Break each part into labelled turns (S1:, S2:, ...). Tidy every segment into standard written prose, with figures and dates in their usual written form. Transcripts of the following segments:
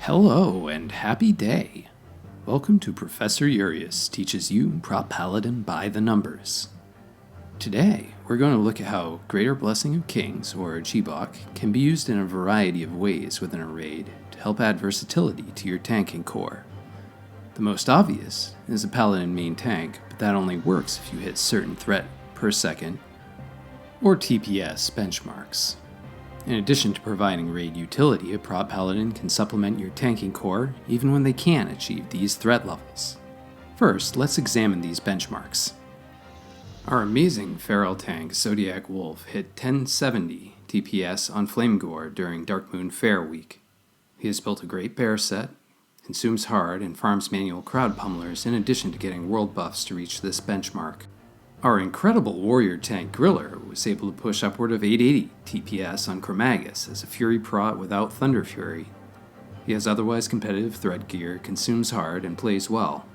S1: Hello and happy day. Welcome to Professor Urius Teaches You Prot Paladin by the Numbers. Today, we're going to look at how Greater Blessing of Kings, or GBoK, can be used in a variety of ways within a raid to help add versatility to your tanking core. The most obvious is a Paladin main tank, but that only works if you hit certain threat per second or TPS benchmarks. In addition to providing raid utility, a Prot Paladin can supplement your tanking core even when they can't achieve these threat levels. First, let's examine these benchmarks. Our amazing Feral tank Zodiac Wolf hit 1070 TPS on Flamegore during Darkmoon Fair week. He has built a great bear set, consumes hard, and farms manual crowd pummelers in addition to getting world buffs to reach this benchmark. Our incredible warrior tank Griller was able to push upward of 880 TPS on Chromagus as a Fury Prot without Thunder Fury. He has otherwise competitive threat gear, consumes hard, and plays well.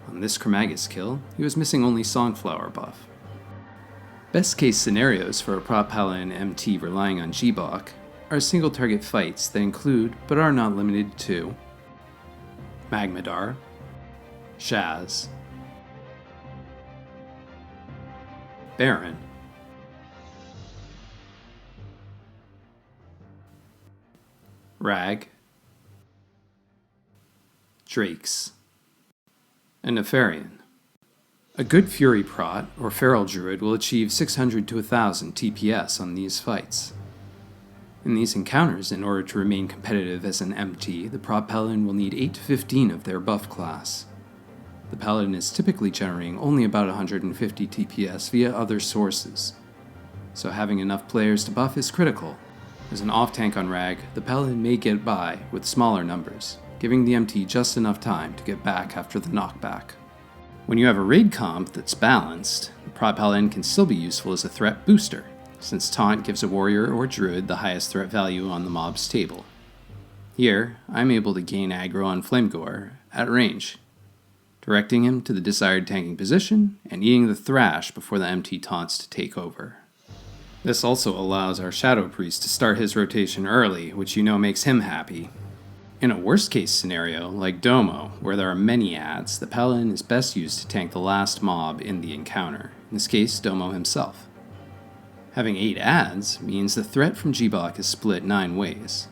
S1: On this Chromagus kill, he was missing only Songflower buff. Best case scenarios for a Prot Paladin MT relying on GBoK are single target fights that include, but are not limited to, Magmadar, Shaz, Baron, Rag, Drakes, and Nefarian. A good Fury Prot or Feral Druid will achieve 600 to 1000 TPS on these fights. In these encounters, in order to remain competitive as an MT, the Prot Paladin will need 8 to 15 of their buff class. The Paladin is typically generating only about 150 TPS via other sources, so having enough players to buff is critical. As an off-tank on Rag, the Paladin may get by with smaller numbers, giving the MT just enough time to get back after the knockback. When you have a raid comp that's balanced, the Prot Paladin can still be useful as a threat booster, since Taunt gives a warrior or druid the highest threat value on the mob's table. Here, I'm able to gain aggro on Flamegore at range, directing him to the desired tanking position, and eating the thrash before the MT taunts to take over. This also allows our Shadow Priest to start his rotation early, which you know makes him happy. In a worst case scenario, like Domo, where there are many adds, the Paladin is best used to tank the last mob in the encounter, in this case Domo himself. Having 8 adds means the threat from GBoK is split 9 ways.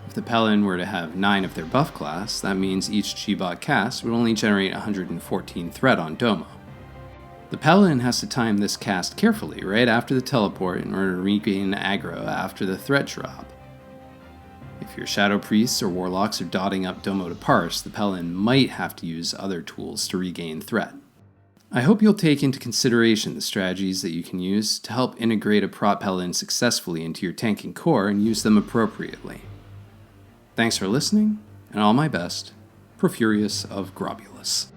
S1: If the Paladin were to have 9 of their buff class, that means each GBoK cast would only generate 114 threat on Domo. The Paladin has to time this cast carefully right after the teleport in order to regain aggro after the threat drop. If your Shadow Priests or Warlocks are dotting up Domo to parse, the Paladin might have to use other tools to regain threat. I hope you'll take into consideration the strategies that you can use to help integrate a Prot Paladin successfully into your tanking core and use them appropriately. Thanks for listening, and all my best, Profurius of Grobulus.